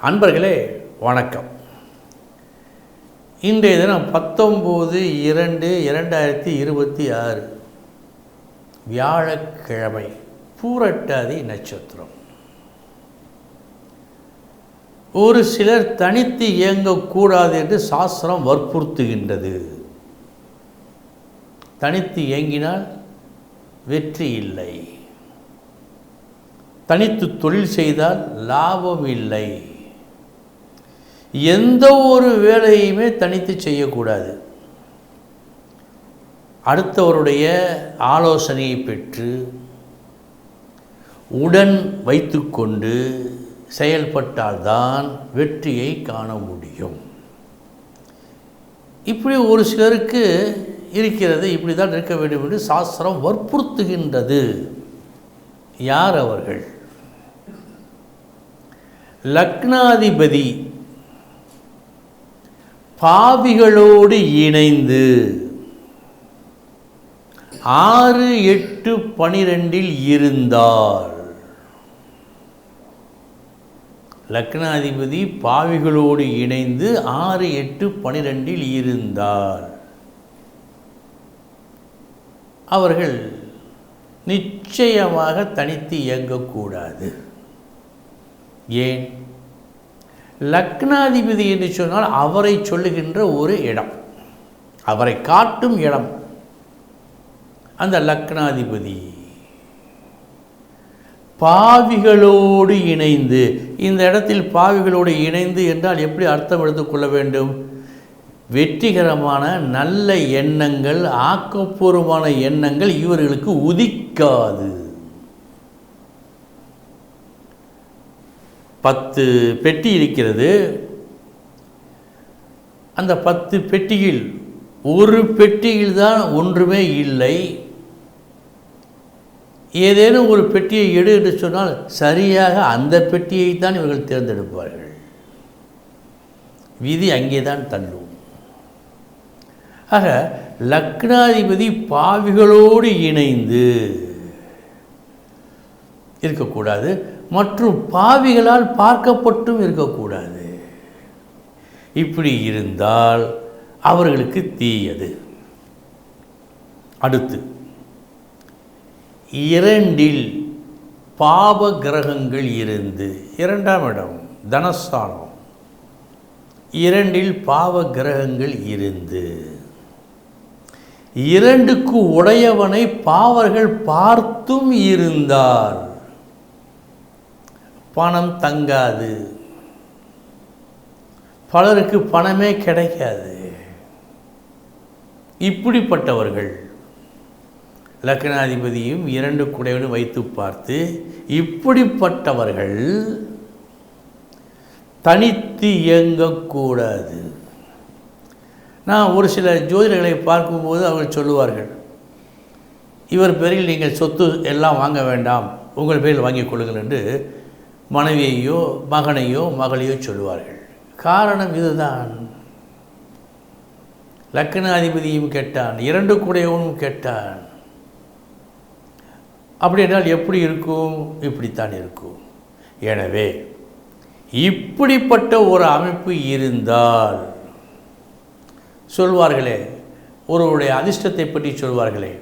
அன்பர்களே வணக்கம். இன்றைய தினம் 19/2/2026 வியாழக்கிழமை, பூரட்டாதி நட்சத்திரம். ஒரு சிலர் தனித்து இயங்கக்கூடாது என்று சாஸ்திரம் வற்புறுத்துகின்றது. தனித்து இயங்கினால் வெற்றி இல்லை, தனித்து தொழில் செய்தால் லாபம் இல்லை, எந்த ஒரு வேலையுமே தனித்து செய்யக்கூடாது. அடுத்தவருடைய ஆலோசனையை பெற்று உடன் வைத்து கொண்டு செயல்பட்டால்தான் வெற்றியை காண முடியும். இப்படி ஒரு சிலருக்கு இருக்கிறது. இப்படி தான் இருக்க வேண்டும் என்று சாஸ்திரம் வற்புறுத்துகின்றது. யார் அவர்கள்? லக்னாதிபதி பாவிகளோடு இணைந்து 6, 8, 12 இருந்தால், லக்னாதிபதி பாவிகளோடு இணைந்து 6, 8, 12 இருந்தால் அவர்கள் நிச்சயமாக தனித்து இயங்கக்கூடாது. ஏன்? லக்னாதிபதி என்று சொன்னால் அவரை சொல்லுகின்ற ஒரு இடம், அவரை காட்டும் இடம் அந்த லக்னாதிபதி. பாவிகளோடு இணைந்து, இந்த இடத்தில் பாவிகளோடு இணைந்து என்றால் எப்படி அர்த்தம் எடுத்துக்கொள்ள வேண்டும்? வெற்றிகரமான நல்ல எண்ணங்கள், ஆக்கப்பூர்வமான எண்ணங்கள் இவர்களுக்கு உதிக்காது. 10 பெட்டி இருக்கிறது. அந்த 10 பெட்டியில் ஒரு பெட்டியில் தான் ஒன்றுமே இல்லை. ஏதேனும் ஒரு பெட்டியை எடு என்று சொன்னால் சரியாக அந்த பெட்டியை தான் இவர்கள் தேர்ந்தெடுப்பார்கள். விதி அங்கே தான் தள்ளும். ஆக லக்னாதிபதி பாவிகளோடு இணைந்து இருக்கக்கூடாது, மற்றும் பாவிகளால் பார்க்கப்பட்டும் இருக்கக்கூடாது. இப்படி இருந்தால் அவர்களுக்கு தீயது. அடுத்து 2 பாவ கிரகங்கள் இருந்து, 2ஆம் இடம் தனஸ்தானம், 2 பாவ கிரகங்கள் இருந்து 2க்கு உடையவனை பாவர்கள் பார்த்தும் இருந்தால் பணம் தங்காது, பலருக்கு பணமே கிடைக்காது. இப்படிப்பட்டவர்கள் லக்னாதிபதியும் 2 குடையவனும் வைத்து பார்த்து, இப்படிப்பட்டவர்கள் தனித்து இயங்கக்கூடாது. நான் ஒரு சில ஜோதிடர்களை பார்க்கும்போது அவர்கள் சொல்லுவார்கள், இவர் பேரில் நீங்கள் சொத்து எல்லாம் வாங்க வேண்டாம், உங்கள் பேரில் வாங்கிக் கொள்ளுங்கள் என்று மனைவியையோ மகனையோ மகளையோ சொல்லுவார்கள். காரணம் இதுதான். லக்னாதிபதியும் கேட்டான், 2 குடையவனும் கேட்டான். அப்படி என்றால் எப்படி இருக்கும்? இப்படித்தான் இருக்கும். எனவே இப்படிப்பட்ட ஒரு அமைப்பு இருந்தால் சொல்வார்களே, ஒருவருடைய அதிர்ஷ்டத்தை பற்றி சொல்வார்களே,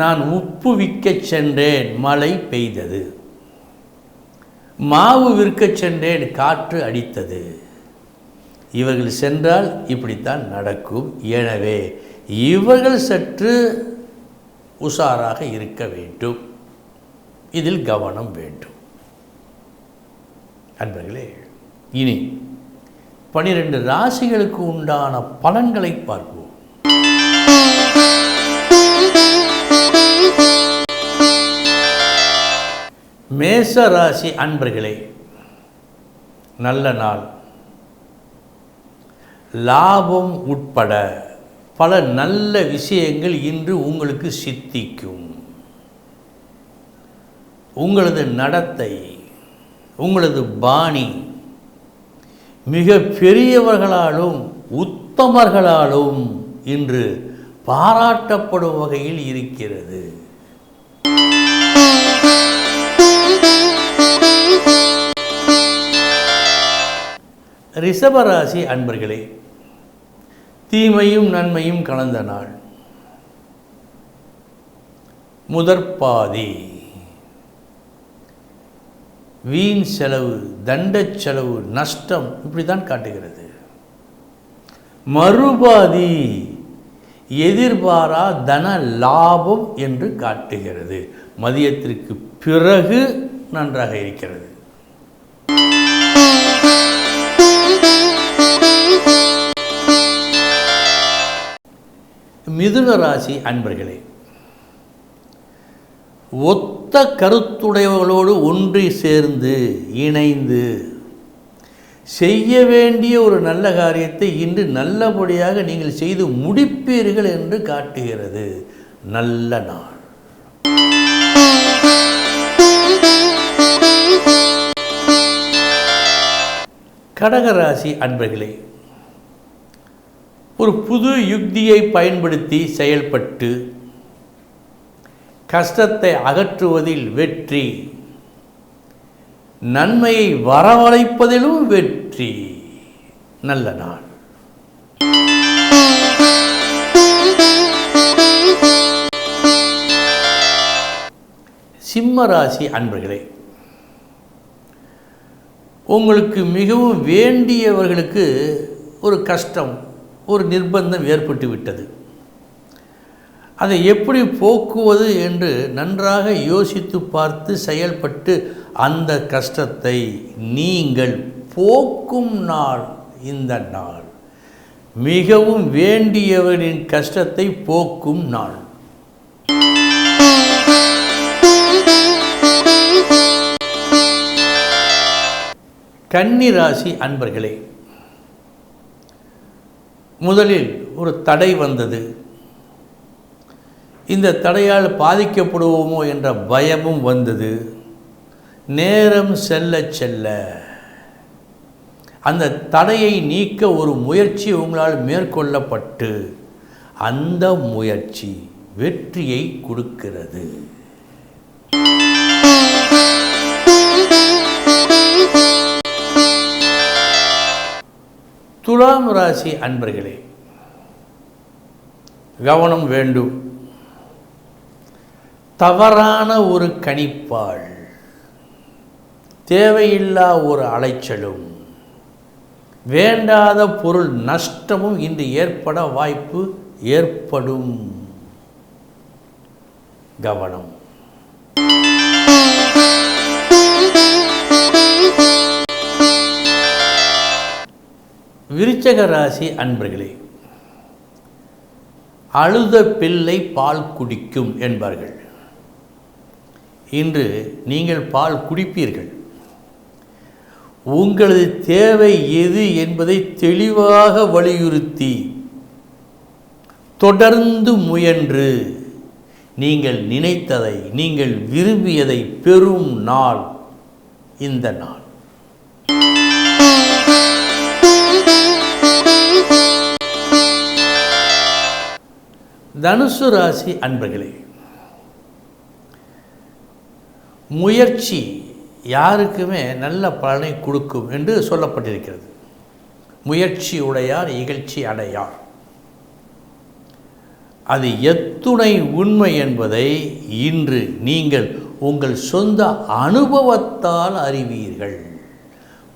நான் உப்பு விற்கச் சென்றேன், மழை பெய்தது, மாவு விற்கச் சென்றேன், காற்று அடித்தது. இவர்கள் சென்றால் இப்படித்தான் நடக்கும். எனவே இவர்கள் சற்று உஷாராக இருக்க வேண்டும். இதில் கவனம் வேண்டும். அன்பர்களே, இனி 12 ராசிகளுக்கு உண்டான பலன்களை பார்ப்போம். மேச ராசி அன்பர்களே, நல்ல நாள். லாபம் உட்பட பல நல்ல விஷயங்கள் இன்று உங்களுக்கு சித்திக்கும். உங்களது நடத்தை, உங்களது பாணி மிக பெரியவர்களாலும் உத்தமர்களாலும் இன்று பாராட்டப்படும் வகையில் இருக்கிறது. ரிஷபராசி அன்பர்களே, தீமையும் நன்மையும் கலந்த நாள். முதற்பாதி வீண் செலவு, தண்ட செலவு, நஷ்டம் இப்படி தான் காட்டுகிறது. மறுபாதி எதிர்பாரா தன லாபம் என்று காட்டுகிறது. மதியத்திற்கு பிறகு நன்றாக இருக்கிறது. மிதுன ராசி அன்பர்களே, ஒத்த கருத்துடையவர்களோடு ஒன்றி சேர்ந்து இணைந்து செய்ய வேண்டிய ஒரு நல்ல காரியத்தை இன்று நல்லபடியாக நீங்கள் செய்து முடிப்பீர்கள் என்று காட்டுகிறது. நல்ல நாள். கடகராசி அன்பர்களே, ஒரு புது யுக்தியை பயன்படுத்தி செயல்பட்டு கஷ்டத்தை அகற்றுவதில் வெற்றி, நன்மையை வரவழைப்பதிலும் வெற்றி. நல்ல நாள். சிம்ம ராசி அன்பர்களே, உங்களுக்கு மிகவும் வேண்டியவர்களுக்கு ஒரு கஷ்டம், ஒரு நிர்பந்தம் ஏற்பட்டு விட்டது. அதை எப்படி போக்குவது என்று நன்றாக யோசித்து பார்த்து செயல்பட்டு அந்த கஷ்டத்தை நீங்கள் போக்கும் நாள் இந்த நாள். மிகவும் வேண்டியவரின் கஷ்டத்தை போக்கும் நாள். கன்னி ராசி அன்பர்களே, முதலில் ஒரு தடை வந்தது. இந்த தடையால் பாதிக்கப்படுவோமோ என்ற பயமும் வந்தது. நேரம் செல்ல செல்ல அந்த தடையை நீக்க ஒரு முயற்சி உங்களால் மேற்கொள்ளப்பட்டு அந்த முயற்சி வெற்றியை கொடுக்கிறது. துலாம் ராசி அன்பர்களே, கவனம் வேண்டும். தவறான ஒரு கணிப்பால் தேவையில்லா ஒரு அலைச்சலும் வேண்டாத பொருள் நஷ்டமும் இன்று ஏற்பட வாய்ப்பு ஏற்படும். கவனம். விருச்சக ராசி அன்பர்களே, அழுத பிள்ளை பால் குடிக்கும் என்பார்கள். இன்று நீங்கள் பால் குடிப்பீர்கள். உங்களது தேவை எது என்பதை தெளிவாக வலியுறுத்தி தொடர்ந்து முயன்று நீங்கள் நினைத்ததை, நீங்கள் விரும்பியதை பெறும் நாள் இந்த நாள். தனுசு ராசி அன்பர்களே, முயற்சி யாருக்குமே நல்ல பலனை கொடுக்கும் என்று சொல்லப்பட்டிருக்கிறது. முயற்சி உடையார் இகழ்ச்சி அடையார். அது எத்துணை உண்மை என்பதை இன்று நீங்கள் உங்கள் சொந்த அனுபவத்தால் அறிவீர்கள்.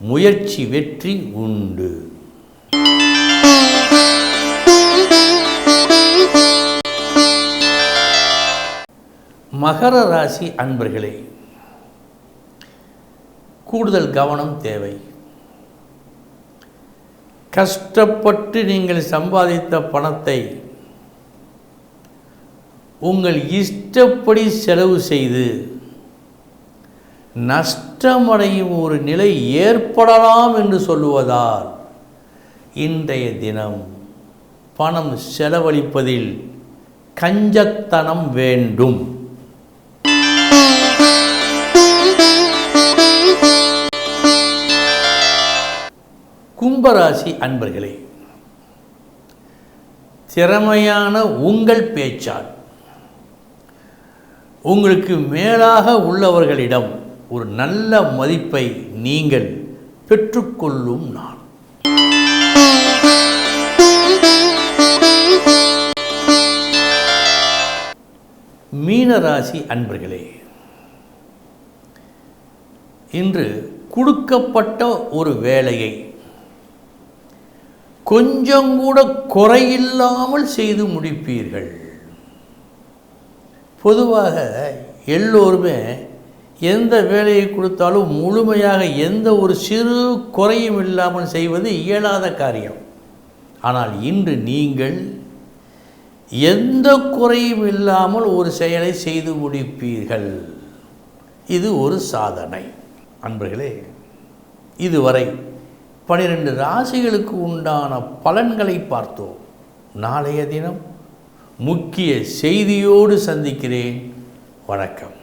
முயற்சி வெற்றி உண்டு. மகர ராசி அன்பர்களே, கூடுதல் கவனம் தேவை. கஷ்டப்பட்டு நீங்கள் சம்பாதித்த பணத்தை உங்கள் இஷ்டப்படி செலவு செய்து நஷ்டமடையும் ஒரு நிலை ஏற்படலாம் என்று சொல்லுவதால் இன்றைய தினம் பணம் செலவழிப்பதில் கஞ்சத்தனம் வேண்டும். கும்பராசி அன்பர்களே, திறமையான உங்கள் பேச்சால் உங்களுக்கு மேலாக உள்ளவர்களிடம் ஒரு நல்ல மதிப்பை நீங்கள் பெற்றுக்கொள்ளும் நாள். மீனராசி அன்பர்களே, இன்று கொடுக்கப்பட்ட ஒரு வேலையை கொஞ்சம் கூட குறையில்லாமல் செய்து முடிப்பீர்கள். பொதுவாக எல்லோருமே எந்த வேலையை கொடுத்தாலும் முழுமையாக எந்த ஒரு சிறு குறையும் இல்லாமல் செய்வது இயலாத காரியம். ஆனால் இன்று நீங்கள் எந்த குறையும் இல்லாமல் ஒரு செயலை செய்து முடிப்பீர்கள். இது ஒரு சாதனை. அன்பர்களே, இதுவரை 12 ராசிகளுக்கு உண்டான பலன்களை பார்த்தோம். நாளைய தினம் முக்கிய செய்தியோடு சந்திக்கிறேன். வணக்கம்.